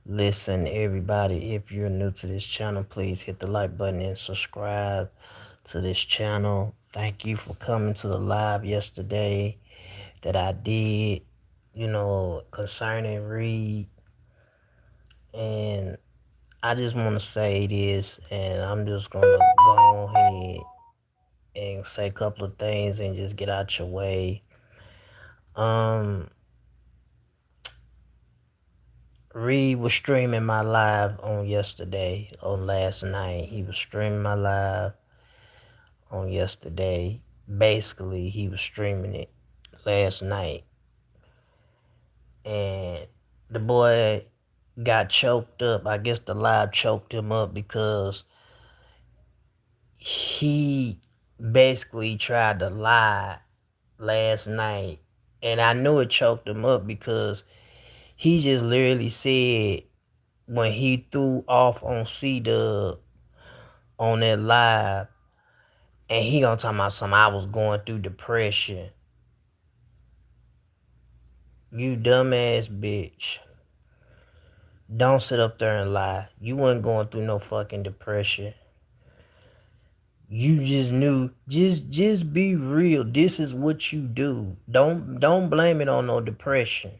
Listen, everybody, if you're new to this channel, please hit the like button and subscribe to this channel. Thank you for coming to the live yesterday that I did, concerning Reed. And I just want to say this, and I'm just going to go ahead and say a couple of things and just get out your way. Um, Reed was streaming my live on yesterday, on last night. He was streaming my live on yesterday. Basically, he was streaming it last night. And the boy got choked up. I guess the live choked him up because he basically tried to lie last night. And I knew it choked him up because he just literally said when he threw off on C-Dub on that live, and he gonna talk about something, I was going through depression. You dumbass bitch. Don't sit up there and lie. You wasn't going through no fucking depression. You just knew. Just be real. This is what you do. Don't blame it on no depression.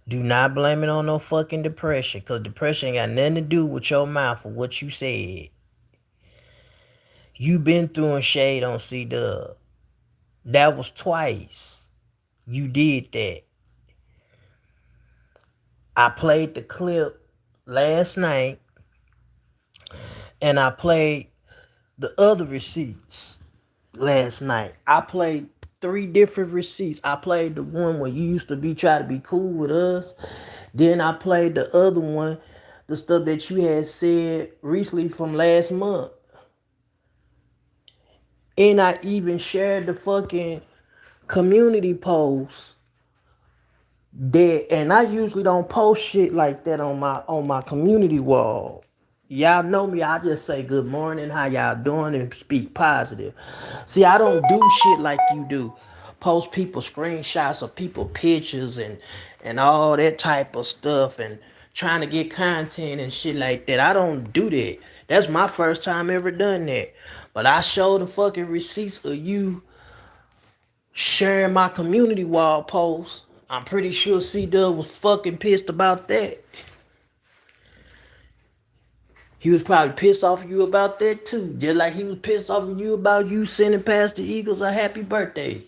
Do not blame it on no fucking depression. Cause depression ain't got nothing to do with your mouth or what you said. You been throwing shade on C-Dub. That was twice. You did that. I played the clip last night, and I played the other receipts last night. I played 3 different receipts. I played the one where you used to be trying to be cool with us. Then I played the other one, the stuff that you had said recently from last month. And I even shared the fucking community post that, and I usually don't post shit like that on my community wall. Y'all know me, I just say good morning, how y'all doing, and speak positive. See, I don't do shit like you do. Post people screenshots of people pictures and all that type of stuff and trying to get content and shit like that. I don't do that. That's my first time ever done that. But I showed the fucking receipts of you sharing my community wall post. I'm pretty sure C-Dub was fucking pissed about that. He was probably pissed off at you about that too. Just like he was pissed off at you about you sending past the Eagles a happy birthday.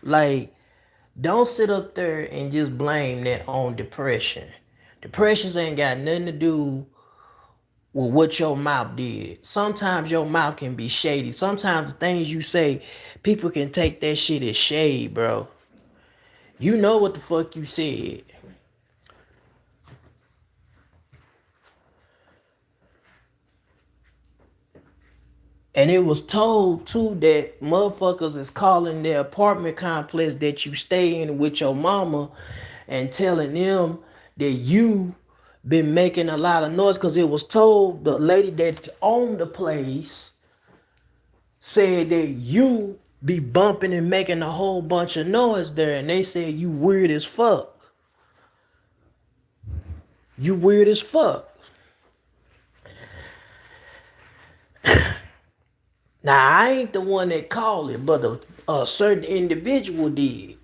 Like, don't sit up there and just blame that on depression. Depressions ain't got nothing to do with what your mouth did. Sometimes your mouth can be shady. Sometimes the things you say, people can take that shit as shade, bro. You know what the fuck you said. And it was told too that motherfuckers is calling the apartment complex that you stay in with your mama and telling them that you been making a lot of noise, because it was told the lady that owned the place said that you be bumping and making a whole bunch of noise there, and they said you weird as fuck. You weird as fuck. Now I ain't the one that called it, but a certain individual did.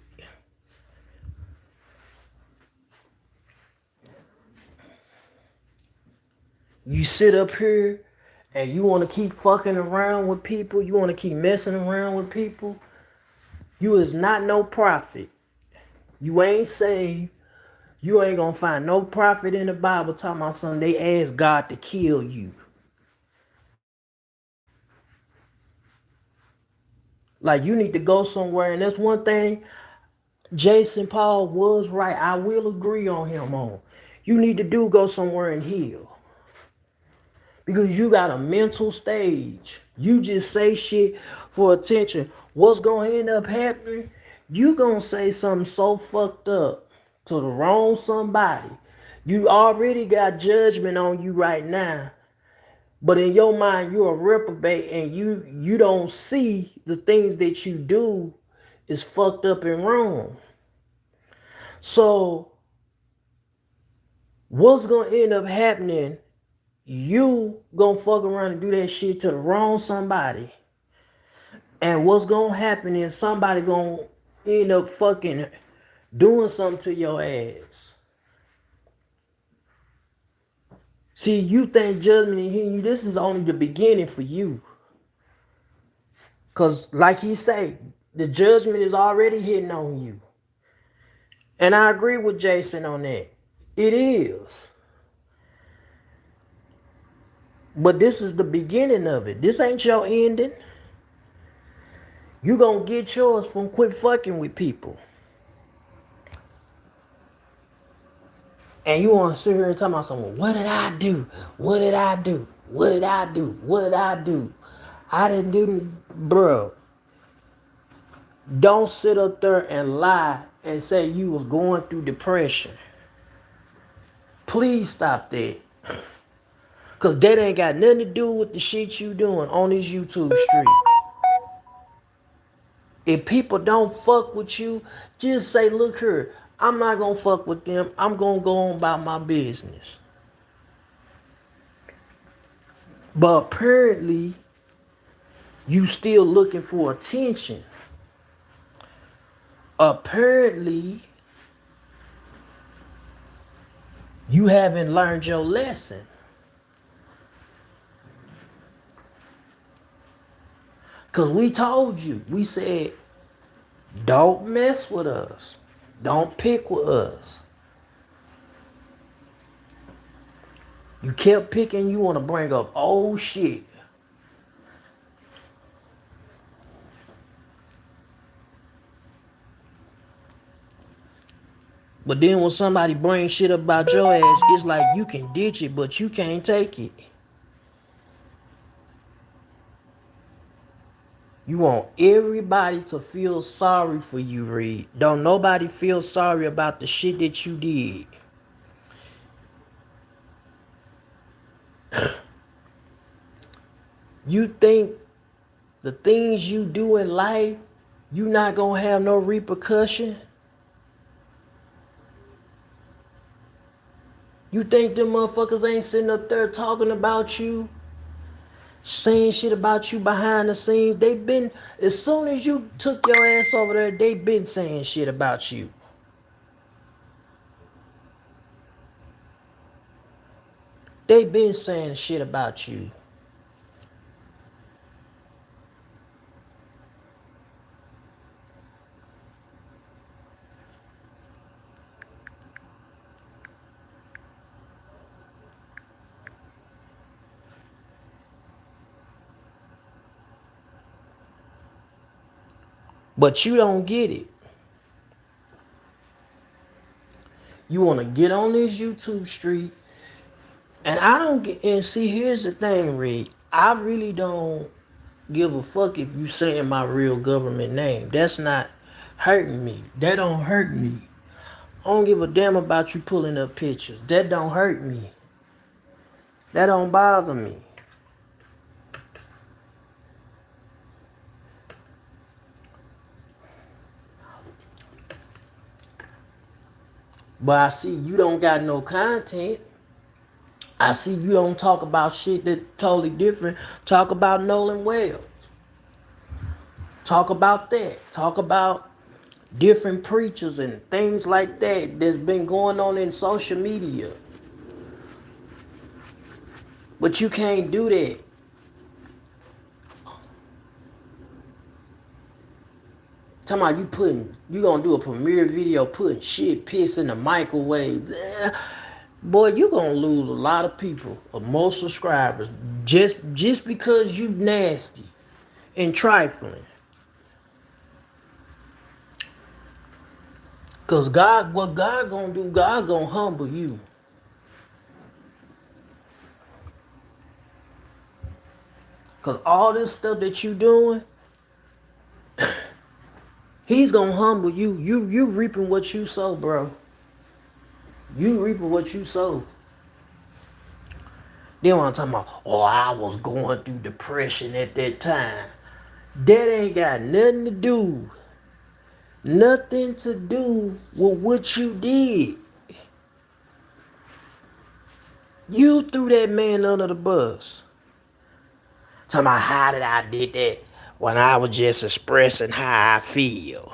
You sit up here and you want to keep fucking around with people, you want to keep messing around with people, you is not no prophet. You ain't saved. You ain't gonna find no prophet in the Bible talking about something they asked God to kill you. Like, you need to go somewhere, and that's one thing Jason Paul was right. I will agree on him on. You need to go somewhere and heal. Because you got a mental stage. You just say shit for attention. What's gonna end up happening? You gonna say something so fucked up to the wrong somebody. You already got judgment on you right now. But in your mind, you're a reprobate, and you don't see the things that you do is fucked up and wrong. So what's gonna end up happening? You gonna fuck around and do that shit to the wrong somebody. And what's gonna happen is somebody gonna end up fucking doing something to your ass. See, you think judgment and hitting you, this is only the beginning for you. Cause like he say, the judgment is already hitting on you. And I agree with Jason on that. It is. But this is the beginning of it. This ain't your ending. You gonna get yours from quit fucking with people. And you wanna sit here and talk about someone, what did I do? What did I do? What did I do? What did I do? I didn't do, bro. Don't sit up there and lie and say you was going through depression. Please stop that. Cause that ain't got nothing to do with the shit you doing on this YouTube street. If people don't fuck with you, just say, look here, I'm not gonna fuck with them. I'm gonna go on about my business. But apparently, you still looking for attention. Apparently, you haven't learned your lesson. Because we told you, we said, don't mess with us. Don't pick with us. You kept picking, you want to bring up old shit. But then when somebody brings shit up about your ass, it's like you can ditch it, but you can't take it. You want everybody to feel sorry for you, Reed. Don't nobody feel sorry about the shit that you did. You think the things you do in life, you not gonna have no repercussion? You think them motherfuckers ain't sitting up there talking about you? Saying shit about you behind the scenes? They been, as soon as you took your ass over there, they been saying shit about you. They been saying shit about you. But you don't get it. You want to get on this YouTube street. And I don't get, and see, here's the thing, Rick. I really don't give a fuck if you saying my real government name. That's not hurting me. That don't hurt me. I don't give a damn about you pulling up pictures. That don't hurt me. That don't bother me. But I see you don't got no content. I see you don't talk about shit that's totally different. Talk about Nolan Wells. Talk about that. Talk about different preachers and things like that that's been going on in social media. But you can't do that. Talking about you gonna do a premiere video putting shit, piss in the microwave. Boy, you gonna lose a lot of people or more subscribers just because you nasty and trifling. Cause what God gonna do, God gonna humble you. Cause all this stuff that you doing, He's gonna humble you. You reaping what you sow, bro. You reaping what you sow. Then when I'm talking about, oh, I was going through depression at that time. That ain't got nothing to do Nothing to do with what you did. You threw that man under the bus. Talking about how did I did that when I was just expressing how I feel.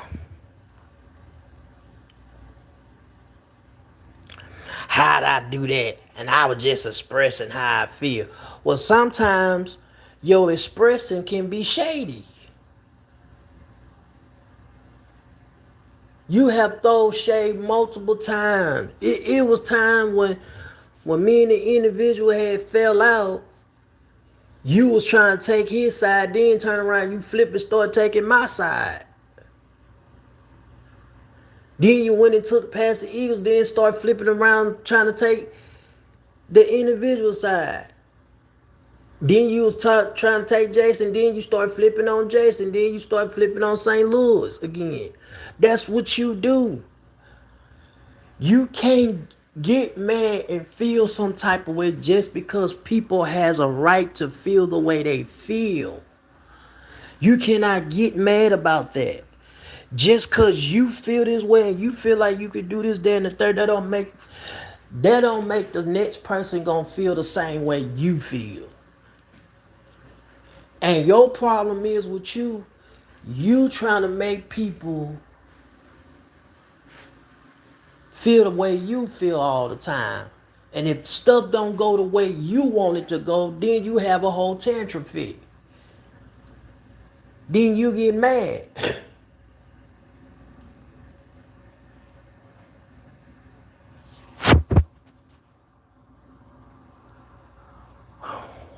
How'd I do that? And I was just expressing how I feel. Well, sometimes your expressing can be shady. You have thrown shade multiple times. It was time when me and the individual had fell out. You was trying to take his side, then turn around, you flip and start taking my side. Then you went and took past the Eagles, then start flipping around trying to take the individual side. Then you was trying to take Jason, then you start flipping on Jason, then you start flipping on St. Louis again. That's what you do. You can't get mad and feel some type of way just because people has a right to feel the way they feel. You cannot get mad about that. Just cause you feel this way and you feel like you could do this, that, and the third, that don't make the next person gonna feel the same way you feel. And your problem is with you trying to make people feel the way you feel all the time. And if stuff don't go the way you want it to go, then you have a whole tantrum fit. Then you get mad.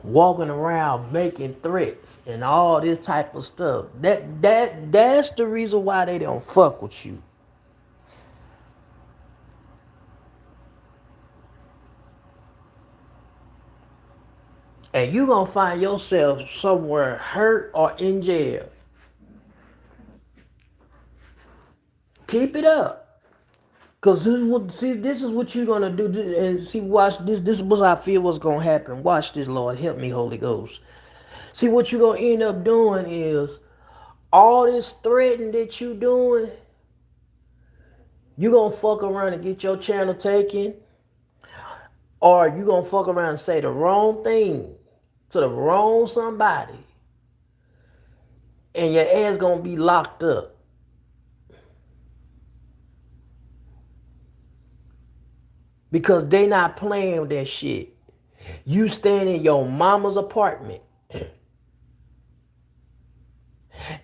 Walking around making threats and all this type of stuff. That's the reason why they don't fuck with you. And you gonna find yourself somewhere hurt or in jail. Keep it up. Cause this is what you're gonna do. And see, watch this. This is what I feel what's gonna happen. Watch this, Lord. Help me, Holy Ghost. See, what you're gonna end up doing is all this threatening that you doing, you gonna fuck around and get your channel taken, or you gonna fuck around and say the wrong thing to the wrong somebody, and your ass gonna be locked up. Because they not playing with that shit. You stand in your mama's apartment,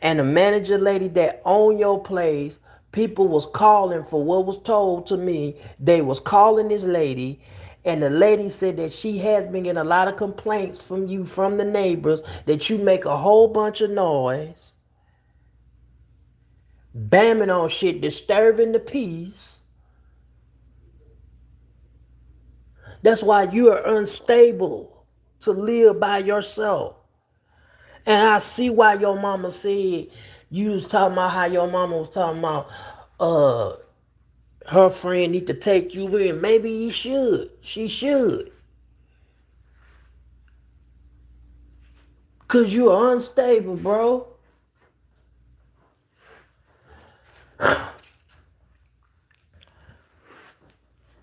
and the manager lady that owned your place, people was calling for what was told to me. They was calling this lady, and the lady said that she has been getting a lot of complaints from you, from the neighbors, that you make a whole bunch of noise, bamming on shit, disturbing the peace. That's why you are unstable to live by yourself. And I see why your mama said you was talking about how your mama was talking about her friend need to take you in. Maybe you should. She should. Cause you are unstable, bro. Talking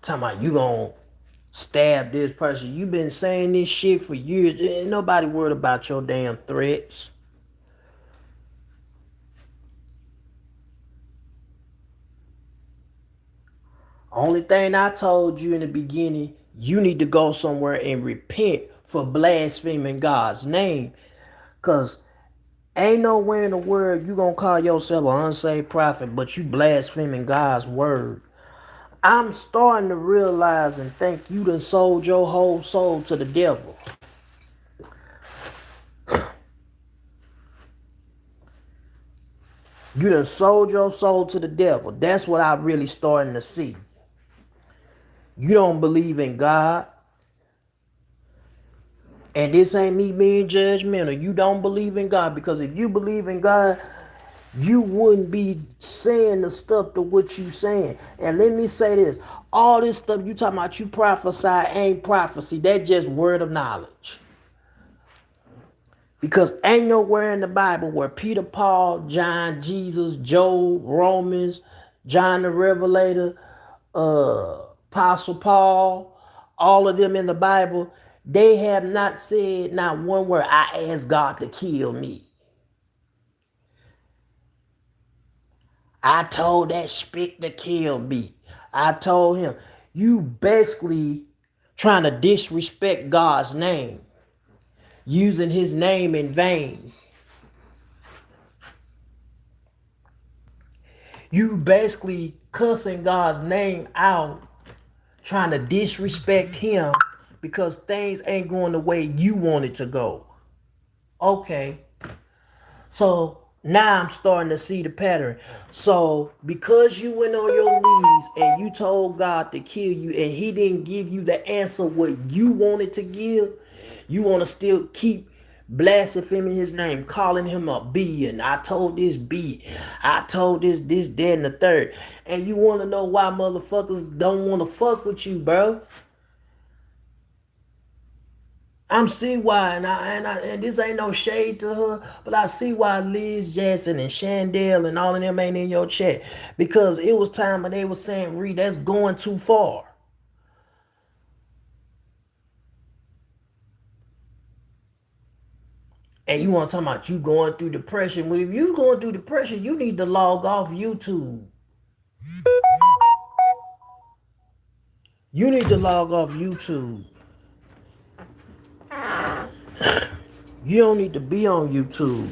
about you gonna stab this person. You been saying this shit for years. Ain't nobody worried about your damn threats. Only thing I told you in the beginning, you need to go somewhere and repent for blaspheming God's name. Cause ain't nowhere in the world you gonna call yourself an unsaved prophet, but you blaspheming God's word. I'm starting to realize and think you done sold your whole soul to the devil. You done sold your soul to the devil. That's what I'm really starting to see. You don't believe in God. And this ain't me being judgmental. You don't believe in God, because if you believe in God, you wouldn't be saying the stuff to what you saying. And let me say this. All this stuff you talking about you prophesy ain't prophecy. That's just word of knowledge. Because ain't nowhere in the Bible where Peter, Paul, John, Jesus, Job, Romans, John the Revelator, Apostle Paul, all of them in the Bible, they have not said not one word, I asked God to kill me. I told that spirit to kill me. I told him, you basically trying to disrespect God's name, using his name in vain. You basically cussing God's name out, trying to disrespect him because things ain't going the way you want it to go. Okay. So now I'm starting to see the pattern. So because you went on your knees and you told God to kill you and he didn't give you the answer what you wanted to give, you want to still keep blaspheming his name, calling him a B, and I told this B, I told this, that, and the third. And you want to know why motherfuckers don't want to fuck with you, bro? I'm see why, and this ain't no shade to her, but I see why Liz Jackson and Chandel and all of them ain't in your chat, because it was time when they was saying, Reed, that's going too far. And you want to talk about you going through depression? Well, if you going through depression, you need to log off YouTube. You need to log off YouTube. You don't need to be on YouTube.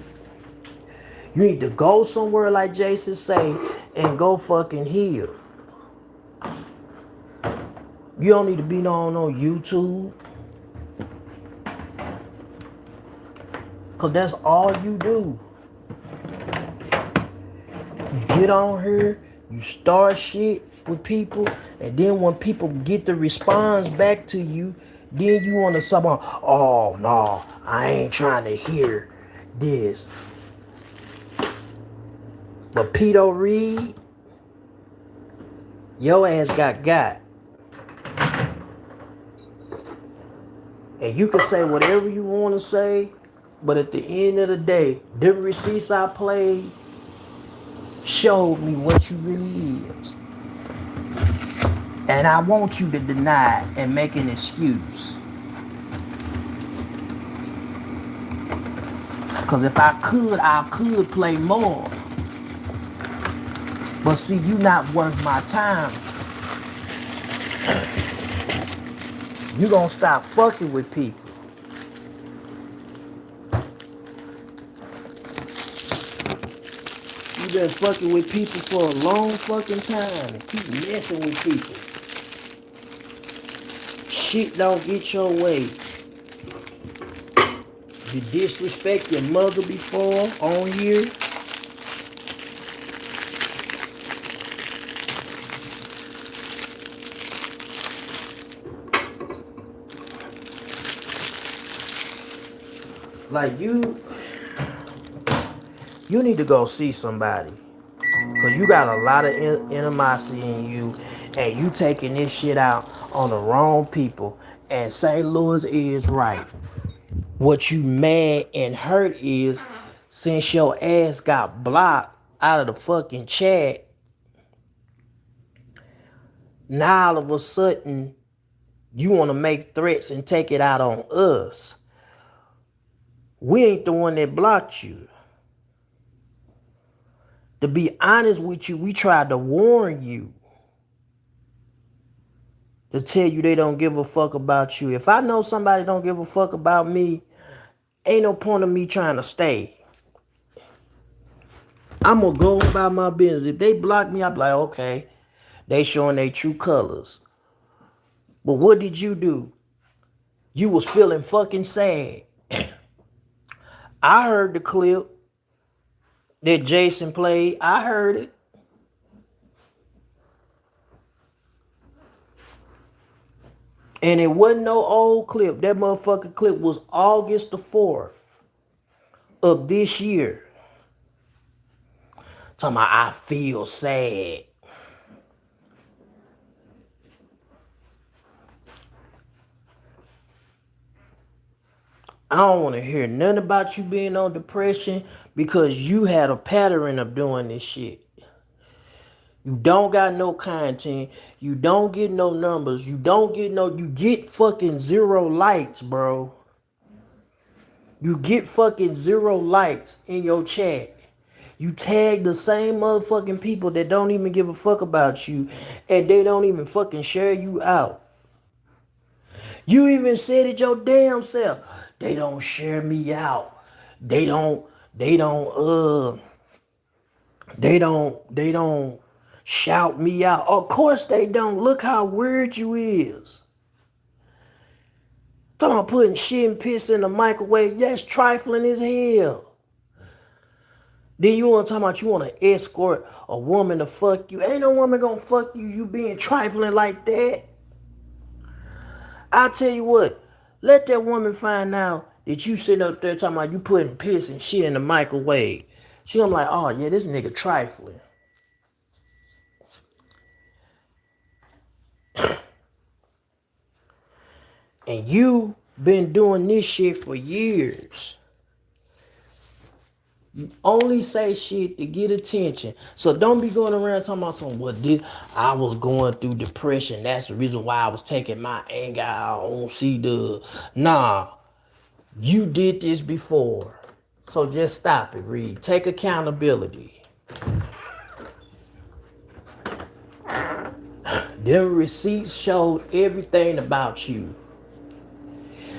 You need to go somewhere like Jason say and go fucking heal. You don't need to be on YouTube. Cause that's all you do. You get on here, you start shit with people, and then when people get the response back to you, then you want to someone, oh no, I ain't trying to hear this. But Peter Reed, your ass got. And you can say whatever you want to say, but at the end of the day, the receipts I played showed me what you really is. And I want you to deny and make an excuse. Because if I could play more. But see, you not worth my time. You gonna stop fucking with people. You been fucking with people for a long fucking time and keep messing with people. Shit don't get your way. You disrespect your mother before on here. Like you need to go see somebody. Cause you got a lot of animosity in you, and you taking this shit out on the wrong people. And St. Louis is right. What you mad and hurt is, since your ass got blocked out of the fucking chat, now all of a sudden you want to make threats and take it out on us. We ain't the one that blocked you. To be honest with you, we tried to warn you. To tell you they don't give a fuck about you. If I know somebody don't give a fuck about me, ain't no point of me trying to stay. I'm gonna go about my business. If they block me, I'm like, okay, they showing their true colors. But what did you do? You was feeling fucking sad. I heard the clip that Jason played. I heard it. And it wasn't no old clip. That motherfucking clip was August the 4th of this year. Talking about, I feel sad. I don't want to hear nothing about you being on depression because you had a pattern of doing this shit. You don't got no content. You don't get no numbers. You get fucking zero likes, bro. You get fucking zero likes in your chat. You tag the same motherfucking people that don't even give a fuck about you and they don't even fucking share you out. You even said it your damn self. They don't share me out. They don't, they don't, they don't shout me out. Of course they don't. Look how weird you is. Talking about putting shit and piss in the microwave. That's trifling as hell. Then you want to talk about you want to escort a woman to fuck you. Ain't no woman gonna fuck you. You being trifling like that. I tell you what. Let that woman find out that you sitting up there talking about you putting piss and shit in the microwave. She gonna be like, oh yeah, this nigga trifling. And you been doing this shit for years. Only say shit to get attention. So don't be going around talking about something. Well, I was going through depression. That's the reason why I was taking my anger out on C-Dub. Nah, you did this before. So just stop it, Reed. Take accountability. Them receipts showed everything about you.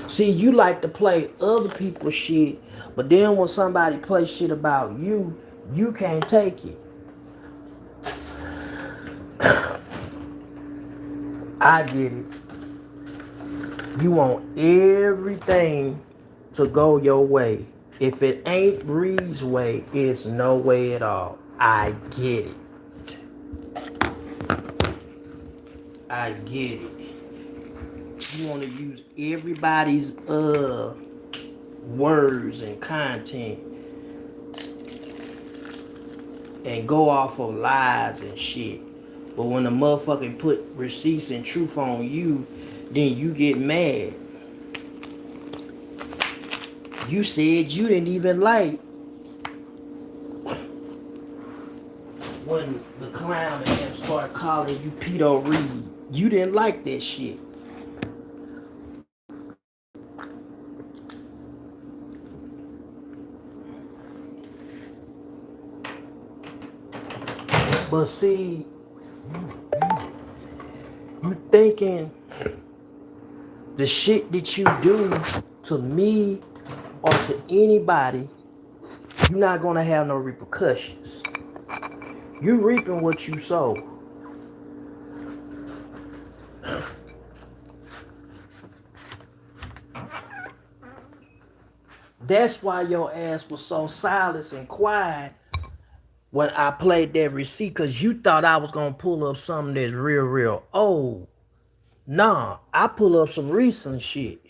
See, you like to play other people's shit, but then when somebody plays shit about you, you can't take it. I get it. You want everything to go your way. If it ain't Bree's way, it's no way at all. I get it. I get it. You want to use everybody's words and content and go off of lies and shit. But when the motherfucker put receipts and truth on you, then you get mad. You said you didn't even like when the clown and them start calling you Pedo Reed. You didn't like that shit. But see, you thinking the shit that you do to me or to anybody, you're not gonna have no repercussions. You reaping what you sow. That's why your ass was so silent and quiet when I played that receipt, because you thought I was gonna pull up something that's real old. Nah, I pull up some recent shit.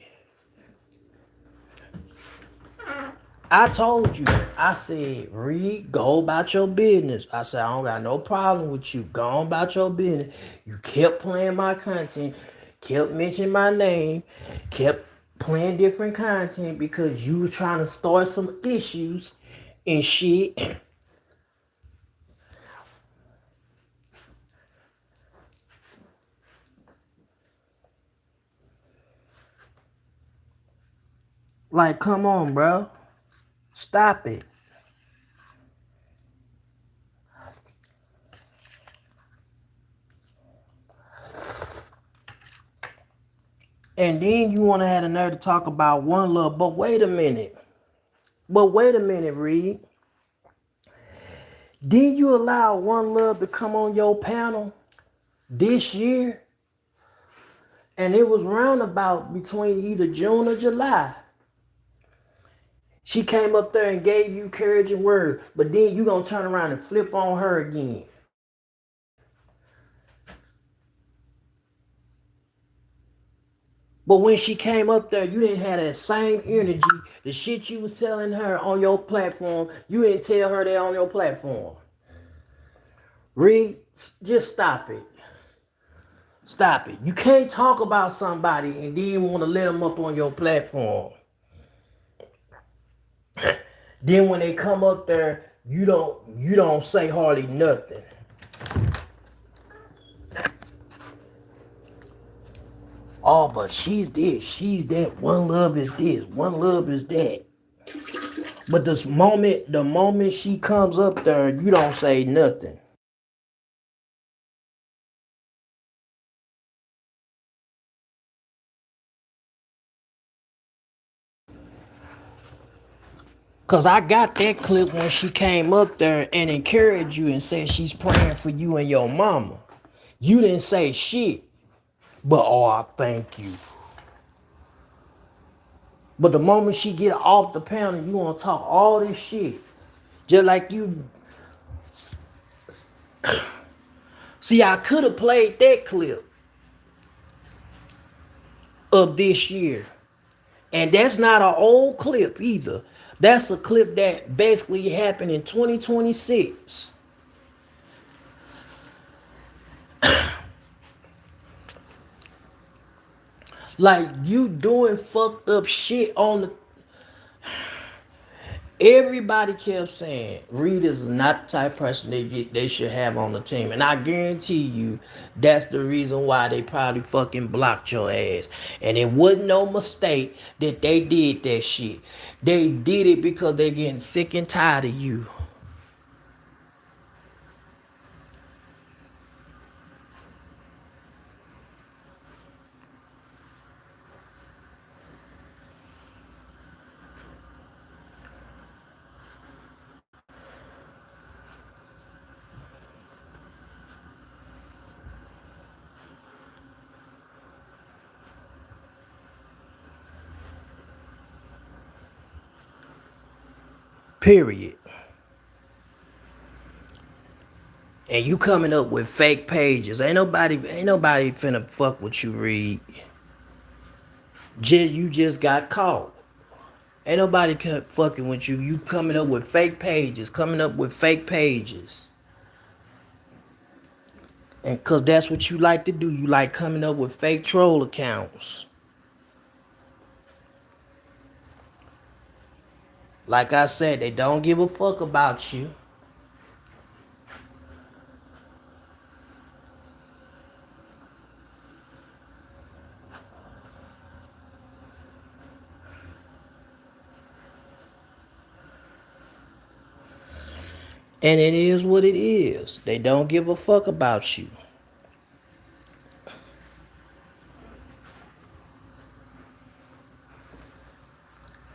I told you, I said, Reed, go about your business. I said, I don't got no problem with you. Go on about your business. You kept playing my content, kept mentioning my name, kept playing different content because you was trying to start some issues and shit. Like, come on, bro. Stop it. And then you want to have the nerve to talk about one love. But wait a minute. Reed. Did you allow One Love to come on your panel this year? And it was roundabout between either June or July. She came up there and gave you courage and word, but then you gonna turn around and flip on her again. But when she came up there, you didn't have that same energy. The shit you was telling her on your platform, you didn't tell her that on your platform. Reed, just stop it. Stop it. You can't talk about somebody and then want to let them up on your platform. Then when they come up there, you don't say hardly nothing. Oh, but she's this, she's that. One love is this, one love is that. But the moment she comes up there, you don't say nothing. Cause I got that clip when she came up there and encouraged you and said she's praying for you and your mama. You didn't say shit. But oh, I thank you. But the moment she get off the panel, you wanna talk all this shit. Just like you. See, I could have played that clip of this year. And that's not an old clip either. That's a clip that basically happened in 2026. Like you doing fucked up shit on the. Everybody kept saying Reed is not the type of person they should have on the team, and I guarantee you that's the reason why they probably fucking blocked your ass. And it wasn't no mistake that they did that shit. They did it because they getting sick and tired of you. Period. And you coming up with fake pages. Ain't nobody finna fuck with you, Reed. You just got caught. Ain't nobody fucking with you. You coming up with fake pages, coming up with fake pages. And cause that's what you like to do. You like coming up with fake troll accounts. Like I said, they don't give a fuck about you. And it is what it is. They don't give a fuck about you.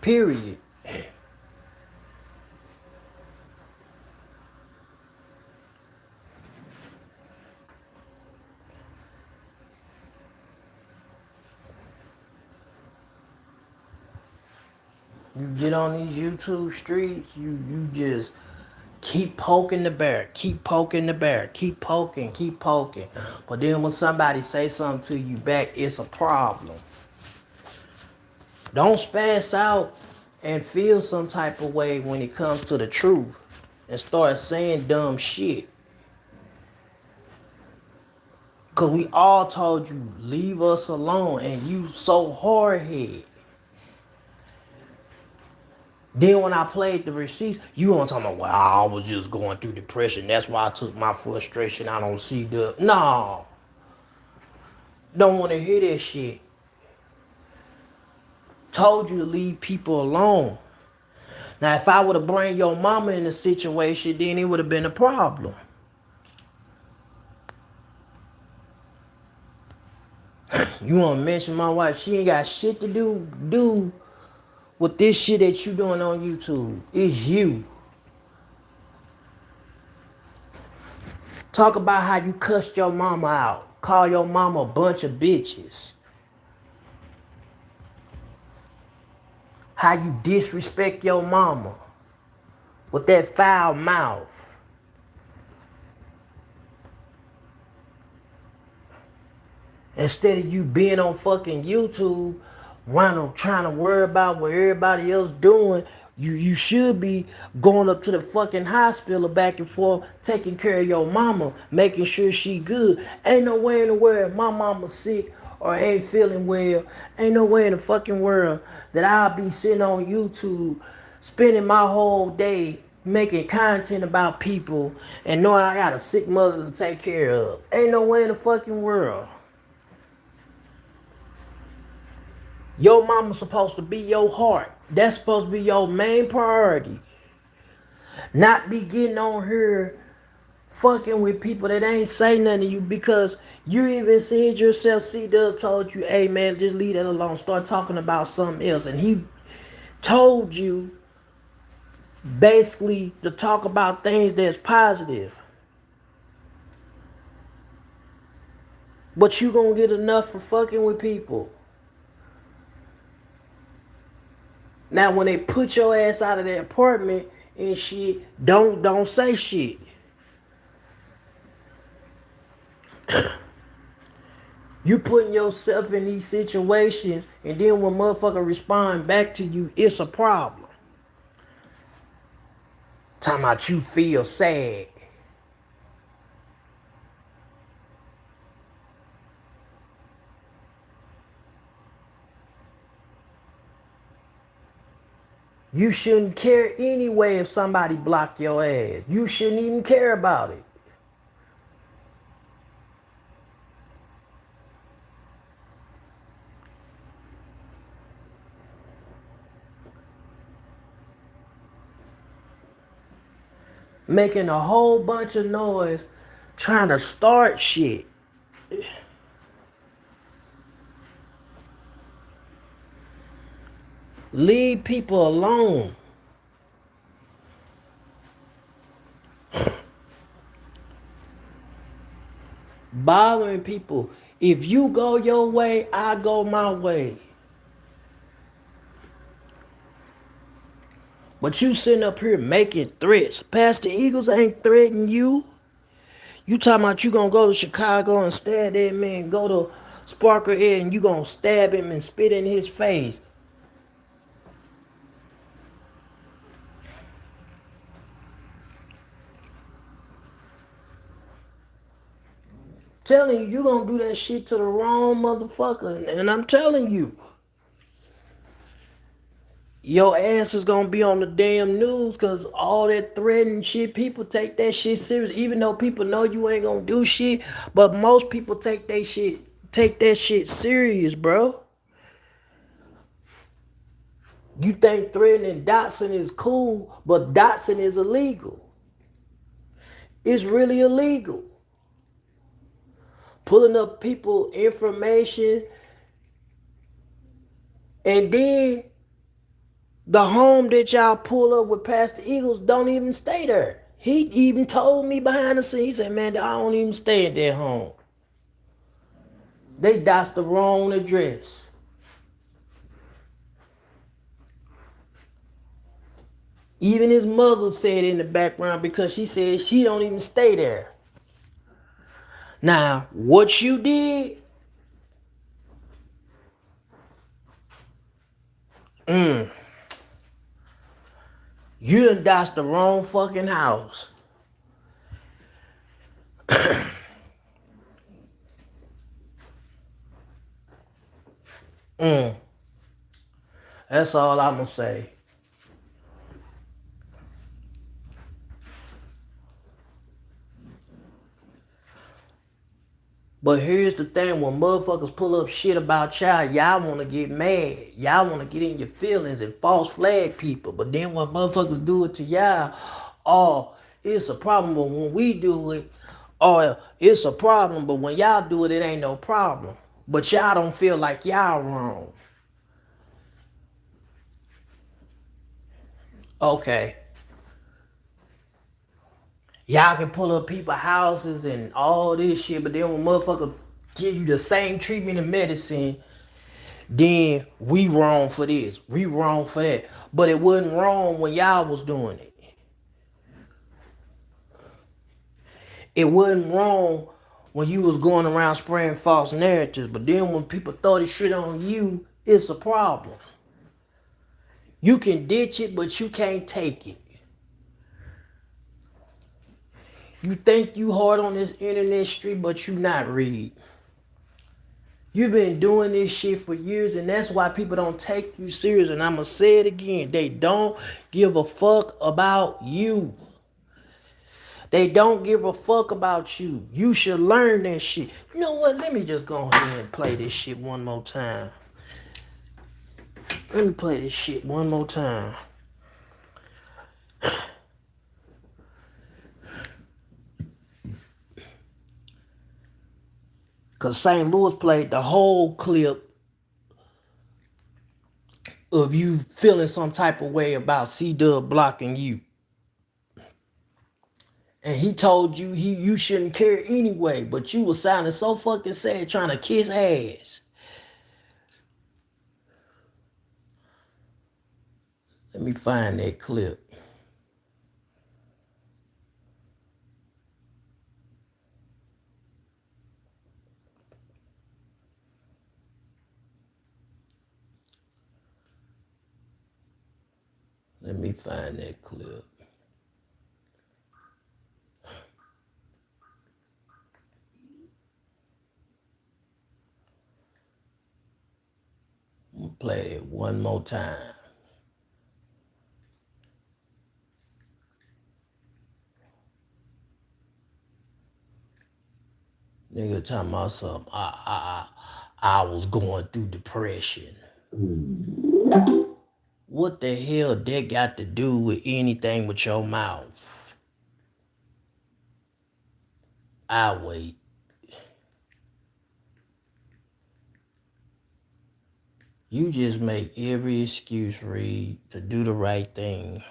Period. You get on these YouTube streets, you just keep poking the bear, keep poking the bear, keep poking. But then when somebody say something to you back, it's a problem. Don't spaz out and feel some type of way when it comes to the truth and start saying dumb shit. Cause we all told you leave us alone and you so hard headed. Then when I played the receipts, you want to talk about, well, I was just going through depression. That's why I took my frustration. I don't see the. No. Don't want to hear that shit. Told you to leave people alone. Now, if I would have bring your mama in the situation, then it would have been a problem. You want to mention my wife? She ain't got shit to do with this shit that you doing on YouTube. It's you. Talk about how you cussed your mama out. Call your mama a bunch of bitches. How you disrespect your mama with that foul mouth. Instead of you being on fucking YouTube, trying to worry about what everybody else doing, you should be going up to the fucking hospital back and forth, taking care of your mama, making sure she good. Ain't no way in the world my mama sick or ain't feeling well. Ain't no way in the fucking world that I'll be sitting on YouTube spending my whole day making content about people and knowing I got a sick mother to take care of. Ain't no way in the fucking world. Your mama's supposed to be your heart. That's supposed to be your main priority. Not be getting on here fucking with people that ain't say nothing to you, because you even said yourself, C-Dub told you, hey man, just leave that alone. Start talking about something else. And he told you basically to talk about things that's positive. But you gonna get enough for fucking with people. Now when they put your ass out of the apartment and shit, don't say shit. You putting yourself in these situations, and then when motherfucker respond back to you, it's a problem. Talking about you feel sad. You shouldn't care anyway if somebody block your ass. You shouldn't even care about it. Making a whole bunch of noise trying to start shit. Leave people alone. Bothering people. If you go your way, I go my way. But you sitting up here making threats. Pastor Eagles ain't threatening you. You talking about you gonna go to Chicago and stab that man, go to Sparker Ed and you gonna stab him and spit in his face. Telling you, you gonna do that shit to the wrong motherfucker. And I'm telling you, your ass is gonna be on the damn news, cause all that threatening shit, people take that shit serious. Even though people know you ain't gonna do shit, but most people take that shit serious, bro. You think threatening Dotson is cool, but Dotson is illegal. It's really illegal. Pulling up people information, and then the home that y'all pull up with Pastor Eagles don't even stay there. He even told me behind the scenes, he said, man, I don't even stay at their home. That's the wrong address. Even his mother said in the background, because she said she don't even stay there. Now, what you did, you done dodged the wrong fucking house. That's all I'm gonna say. But here's the thing, when motherfuckers pull up shit about y'all want to get mad. Y'all want to get in your feelings and false flag people. But then when motherfuckers do it to y'all, oh, it's a problem. But when we do it, oh, it's a problem. But when y'all do it, it ain't no problem. But y'all don't feel like y'all wrong. Okay. Y'all can pull up people's houses and all this shit, but then when motherfuckers give you the same treatment and medicine, then we wrong for this, we wrong for that. But it wasn't wrong when y'all was doing it. It wasn't wrong when you was going around spreading false narratives. But then when people throw this shit on you, it's a problem. You can ditch it, but you can't take it. You think you hard on this internet street, but you not, Reed. You've been doing this shit for years, and that's why people don't take you serious. And I'ma say it again. They don't give a fuck about you. They don't give a fuck about you. You should learn that shit. You know what? Let me just go ahead and play this shit one more time. Let me play this shit one more time. Cause St. Louis played the whole clip of you feeling some type of way about C-Dub blocking you. And he told you you shouldn't care anyway, but you was sounding so fucking sad trying to kiss ass. Let me find that clip. Let me find that clip. I'm gonna play it one more time. Nigga talking about something. I was going through depression. What the hell that got to do with anything with your mouth? I wait. You just make every excuse, Reed, to do the right thing.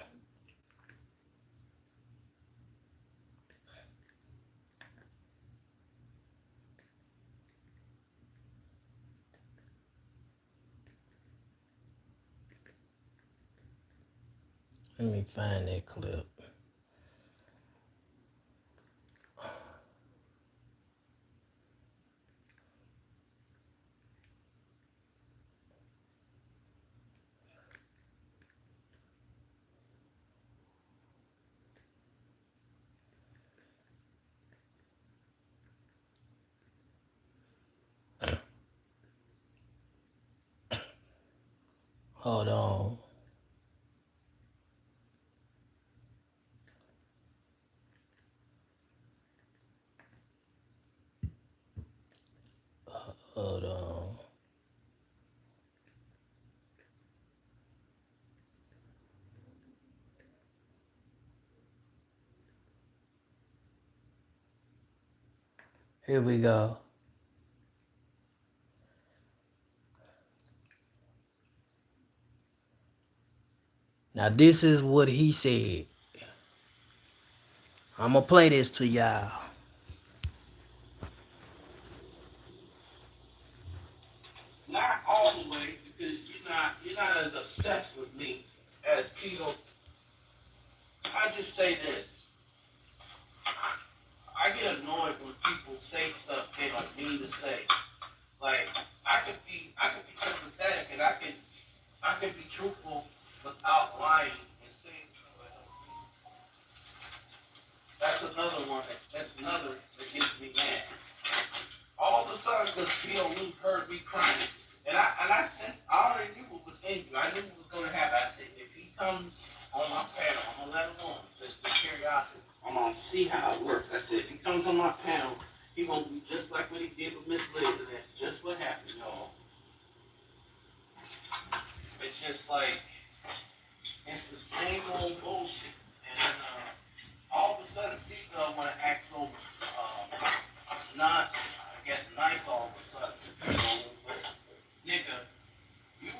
Let me find that clip. Hold on. Hold on. Here we go. Now this is what he said. I'm gonna play this to y'all. Not all the way, because you're not as obsessed with me as people. I just say this. I get annoyed when people say stuff they don't mean to say. Like I could be sympathetic and I can be truthful without lying and saying something else. That's another one that's another that gets me mad. All of a sudden, because P.O. heard me crying, I already knew what was in you. I knew what was gonna happen. I said, if he comes on my panel, I'm gonna let him on. Just for curiosity, I'm gonna see how it works. I said, if he comes on my panel, he gonna be just like what he did with Miss Liz, and that's just what happened, y'all. It's just like it's the same old bullshit, and all of a sudden, people want to act so not, I guess, nice all of a sudden. But nigga, you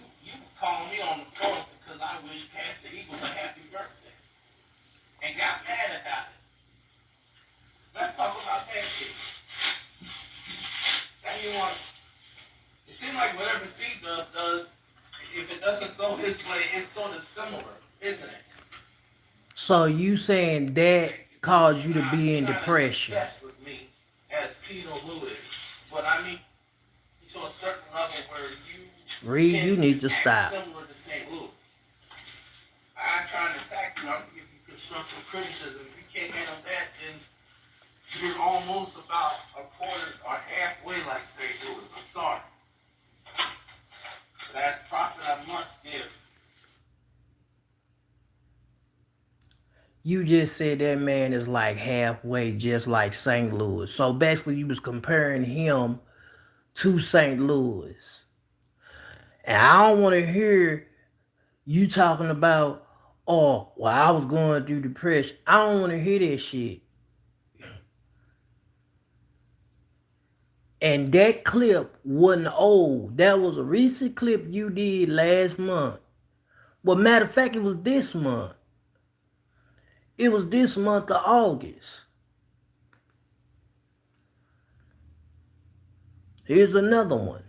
called me on the phone because I wished Pastor Eagles a happy birthday and got mad about it. Let's talk about that shit. Now you want? It seems like whatever Steve does, if it doesn't go his way, it's sort of similar, isn't it? So you saying that caused you to be in depression? With me as Peter Lewis, but I mean to a certain level where you Reed, you need to stop. Similar to St. Louis. I'm trying to attack you. I'm giving you constructive criticism. If you can't handle that, then you're almost about a quarter or halfway like St. Louis. I'm sorry. You just said that man is like halfway just like St. Louis. So basically you was comparing him to St. Louis. And I don't want to hear you talking about, oh, well, I was going through depression. I don't want to hear that shit. And that clip wasn't old. That was a recent clip you did last month. Well, matter of fact, it was this month. It was this month of August. Here's another one.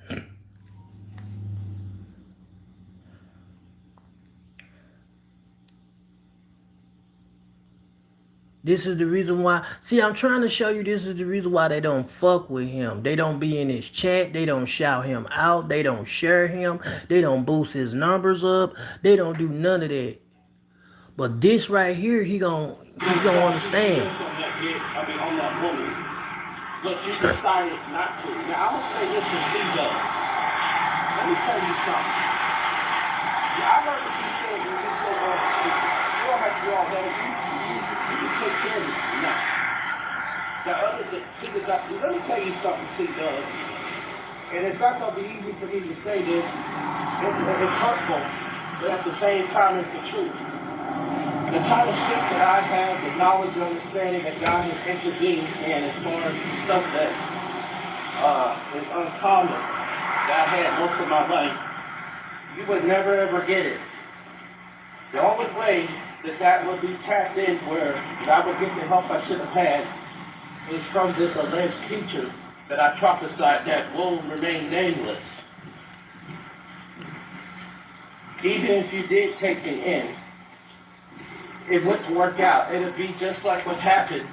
This is the reason why. See, I'm trying to show you this is the reason why they don't fuck with him. They don't be in his chat. They don't shout him out. They don't share him. They don't boost his numbers up. They don't do none of that. But this right here, he gon' understand. On that woman, but you decided not to. Now, I will say this to C-Dub. Let me tell you something. Yeah, I heard what you said when you said, you don't have to do all that. You can take care of it. No. The other thing, let me tell you something, C-Dub. And it's not going to be easy for me to say this. It's hurtful, but at the same time, it's the truth. The kind of shit that I have, the knowledge and understanding that God has intervened in as far as stuff that is uncommon, that I had most of my life, you would never ever get it. The only way that would be tapped in where I would get the help I should have had is from this alleged teacher that I prophesied that will remain nameless. Even if you did take me in, it wouldn't work out. It'd be just like what happened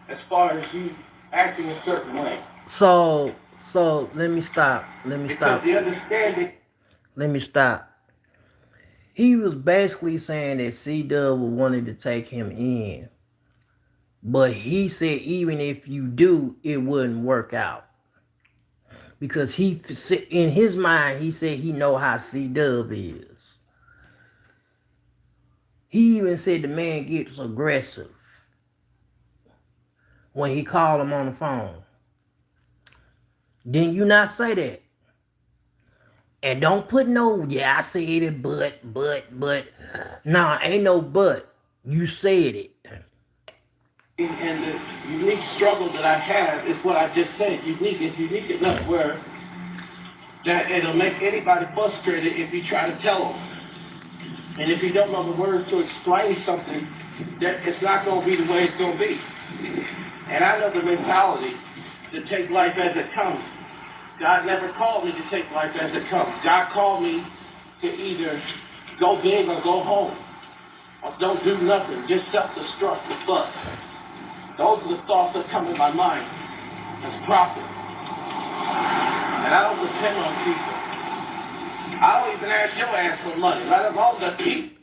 as far as you acting a certain way. So let me stop. Because the understanding. Let me stop. He was basically saying that C-Dub wanted to take him in. But he said even if you do, it wouldn't work out. Because he, in his mind, he said he know how C-Dub is. He even said the man gets aggressive when he called him on the phone. Didn't you not say that? And don't put no, yeah, I said it, but. Nah, ain't no but. You said it. And the unique struggle that I have is what I just said. It's unique enough where that it'll make anybody frustrated if you try to tell them. And if you don't know the words to explain something, that it's not going to be the way it's going to be. And I know the mentality to take life as it comes. God never called me to take life as it comes. God called me to either go big or go home. Or don't do nothing. Just self-destruct the fuck. Those are the thoughts that come in my mind as prophet. And I don't depend on people. I don't even ask your ass for money. Let alone the people.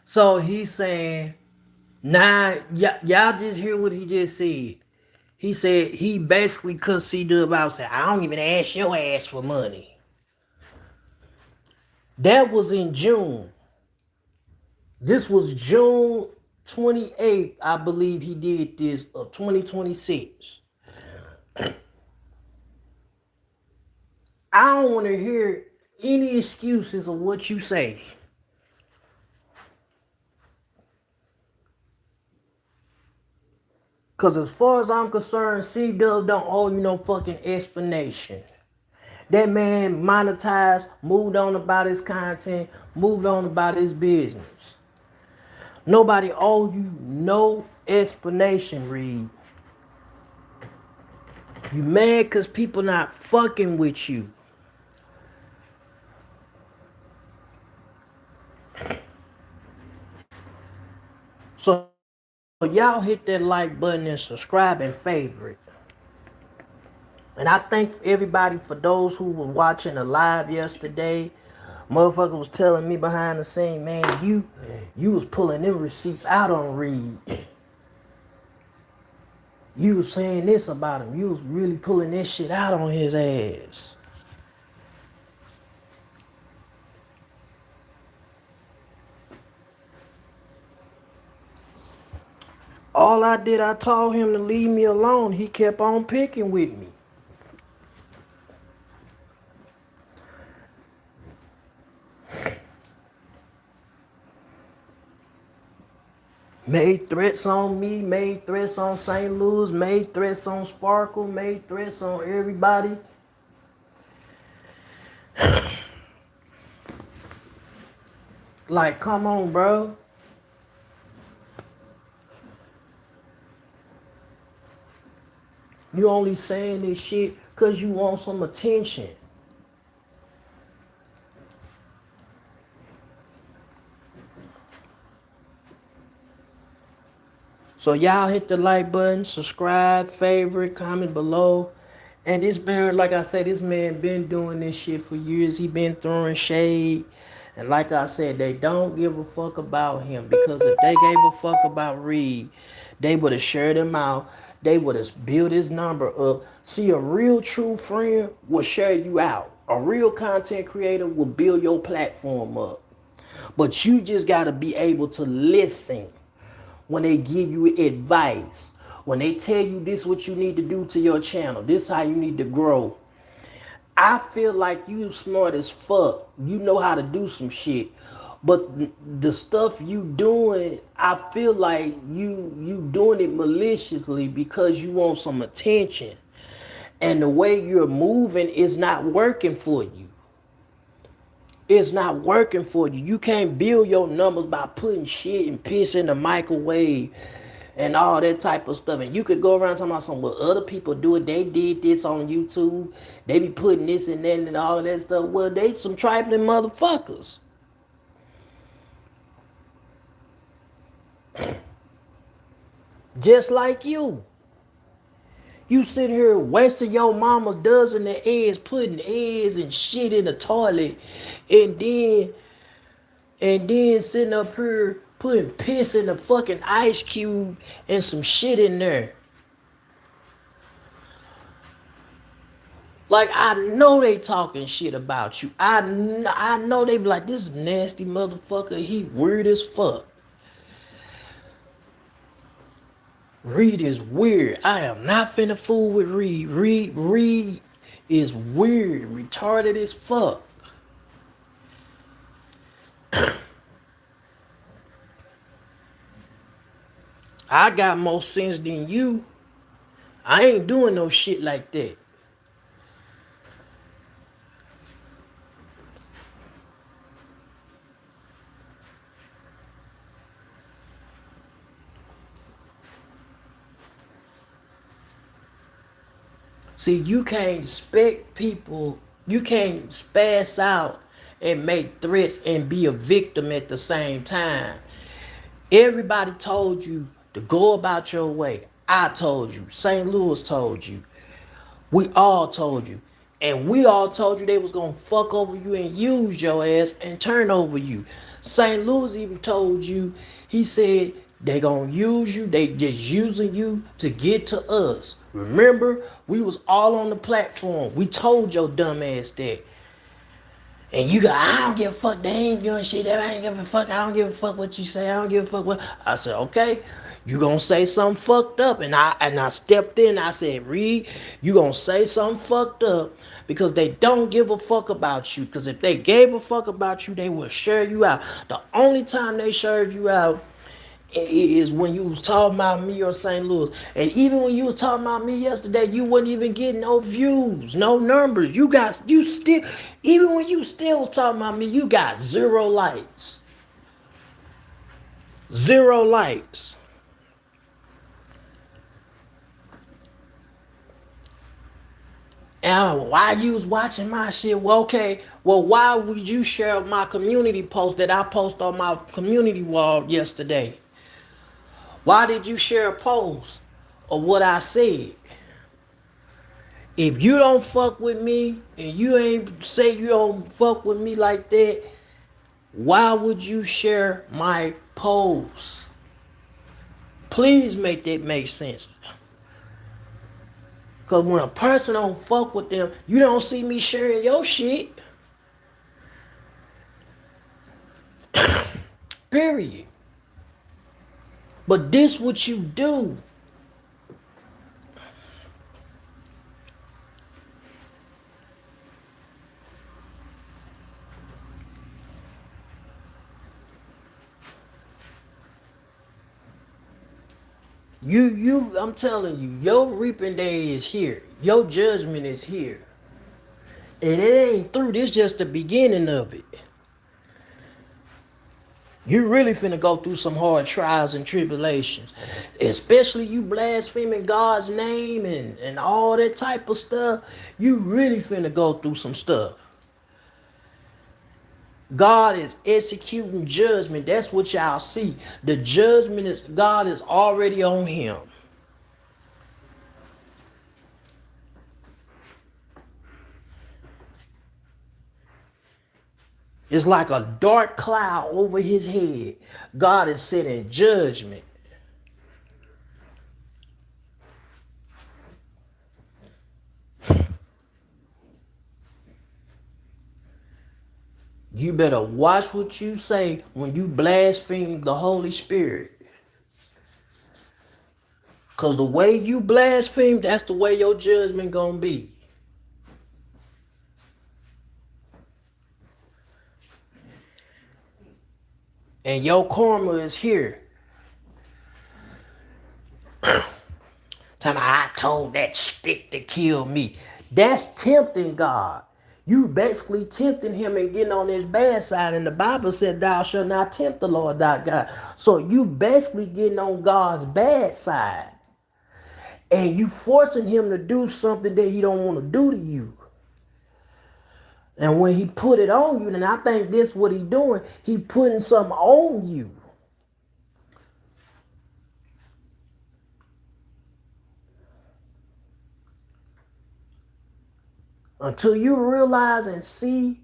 So he's saying, nah, y'all just hear what he just said. He said he basically cut C-Dub out and said, I don't even ask your ass for money. That was in June. This was June 28th, I believe he did this, of 2026. I don't want to hear any excuses of what you say. Because as far as I'm concerned, C-Dub don't owe you no fucking explanation. That man monetized, moved on about his content, moved on about his business. Nobody owe you no explanation, Reed. You mad because people not fucking with you. So y'all hit that like button and subscribe and favorite. And I thank everybody for those who was watching the live yesterday. Motherfucker was telling me behind the scene, man, you was pulling them receipts out on Reed. You was saying this about him. You was really pulling this shit out on his ass. All I did, I told him to leave me alone. He kept on picking with me. Made threats on me, made threats on St. Louis, made threats on Sparkle, made threats on everybody. Like, come on, bro. You only saying this shit because you want some attention. So y'all hit the like button, subscribe, favorite, comment below. And this man, like I said, this man been doing this shit for years. He been throwing shade. And like I said, they don't give a fuck about him. Because if they gave a fuck about Reed, they would have shared him out. They would have built his number up. See, a real true friend will share you out. A real content creator will build your platform up. But you just gotta be able to listen when they give you advice, when they tell you this is what you need to do to your channel, this is how you need to grow. I feel like you smart as fuck. You know how to do some shit. But the stuff you doing, I feel like you doing it maliciously because you want some attention. And the way you're moving is not working for you. It's not working for you. You can't build your numbers by putting shit and piss in the microwave and all that type of stuff. And you could go around talking about some, well, other people do it. They did this on YouTube. They be putting this and that and all that stuff. Well, they some trifling motherfuckers. Just like you. You sit here wasting your mama dozen of eggs, putting eggs and shit in the toilet, and then sitting up here putting piss in a fucking ice cube and some shit in there. Like, I know they talking shit about you. I know they be like, this nasty motherfucker, he weird as fuck. Reed is weird. I am not finna fool with Reed. Reed is weird, retarded as fuck. I got more sense than you. I ain't doing no shit like that. See, you can't expect people, you can't spaz out and make threats and be a victim at the same time. Everybody told you to go about your way. I told you. St. Louis told you. We all told you. And we all told you they was gonna fuck over you and use your ass and turn over you. St. Louis even told you, he said they gonna use you, they just using you to get to us. Remember, we was all on the platform. We told your dumb ass that. And you go, I don't give a fuck, they ain't doing shit, I ain't give a fuck, I don't give a fuck what you say, I don't give a fuck what. I said, okay, you gonna say something fucked up. And I stepped in, I said, Reed, you gonna say something fucked up because they don't give a fuck about you. Because if they gave a fuck about you, they would share you out. The only time they shared you out is when you was talking about me or St. Louis. And even when you was talking about me yesterday, you wasn't even getting no views, no numbers. You still, even when you still was talking about me, you got 0 likes. 0 likes. And why you was watching my shit? Well, okay, well, why would you share my community post that I post on my community wall yesterday? Why did you share a post of what I said? If you don't fuck with me and you ain't say you don't fuck with me like that, why would you share my post? Please make that make sense. Cause when a person don't fuck with them, you don't see me sharing your shit. Period. But this what you do. I'm telling you, your reaping day is here. Your judgment is here. And it ain't through. This just the beginning of it. You really finna go through some hard trials and tribulations. Especially you blaspheming God's name and all that type of stuff. You really finna go through some stuff. God is executing judgment. That's what y'all see. The judgment is God is already on him. It's like a dark cloud over his head. God is sitting judgment. You better watch what you say when you blaspheme the Holy Spirit. Because the way you blaspheme, that's the way your judgment gonna be. And your karma is here. Time I told that spick to kill me. That's tempting God. You basically tempting him and getting on his bad side. And the Bible said, thou shalt not tempt the Lord thy God. So you basically getting on God's bad side. And you forcing him to do something that he don't want to do to you. And when he put it on you, then I think this what he doing. He putting something on you. Until you realize and see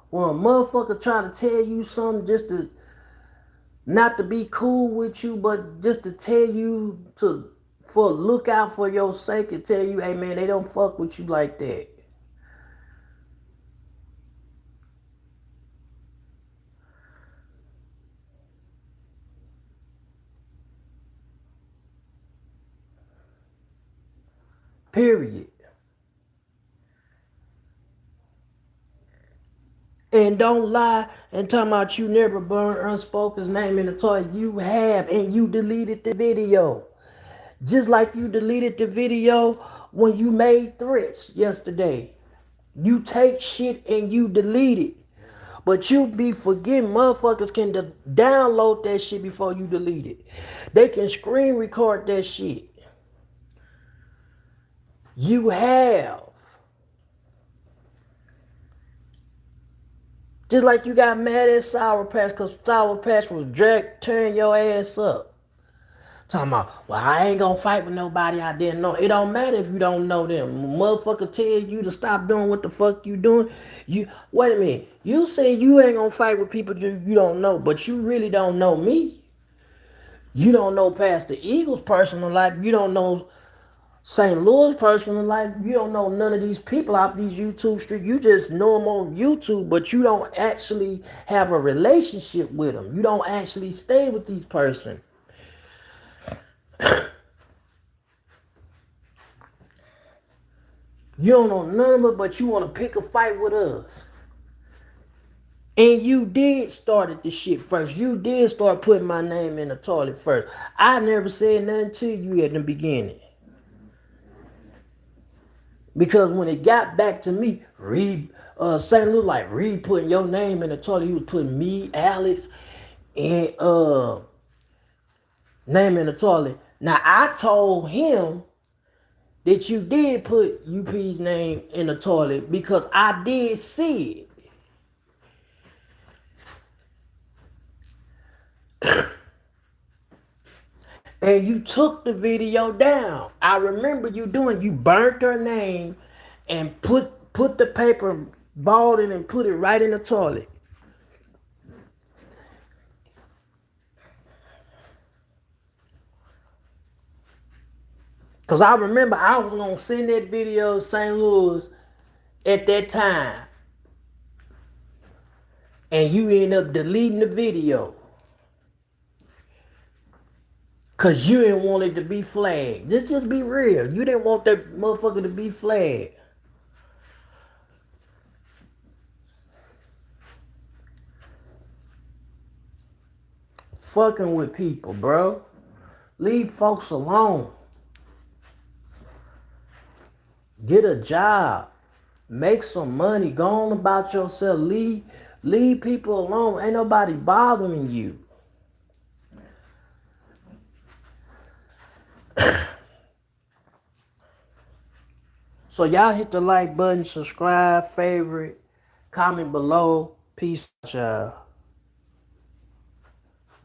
when a motherfucker try to tell you something just to not to be cool with you, but just to tell you to for look out for your sake and tell you, hey man, they don't fuck with you like that. Period. And don't lie and talk about you never burned Unspoken's name in the toilet. You have, and you deleted the video. Just like you deleted the video when you made threats yesterday. You take shit and you delete it. But you be forgetting motherfuckers can download that shit before you delete it. They can screen record that shit. You have. Just like you got mad at Sour Patch because Sour Patch was tearing your ass up. Talking about, well, I ain't gonna fight with nobody I didn't know. It don't matter if you don't know them. Motherfucker tell you to stop doing what the fuck you doing. You wait a minute. You say you ain't gonna fight with people you don't know, but you really don't know me. You don't know Pastor Eagle's personal life. You don't know St. Louis personal life. You don't know none of these people off these YouTube streets. You just know them on YouTube, but you don't actually have a relationship with them. You don't actually stay with these person. You don't know none of them, but you want to pick a fight with us. And you did started the shit first. You did start putting my name in the toilet first. I never said nothing to you at the beginning. Because when it got back to me, St. Louis like Reed putting your name in the toilet. He was putting me, Alex, and name in the toilet. Now I told him that you did put UP's name in the toilet because I did see it. And you took the video down. I remember you burnt her name and put the paper, balled it and put it right in the toilet. Cause I remember I was gonna send that video to St. Louis at that time. And you end up deleting the video. Cause you didn't want it to be flagged. Just be real. You didn't want that motherfucker to be flagged. Fucking with people, bro. Leave folks alone. Get a job. Make some money. Go on about yourself. Leave people alone. Ain't nobody bothering you. So y'all hit the like button, subscribe, favorite, comment below. Peace out, y'all.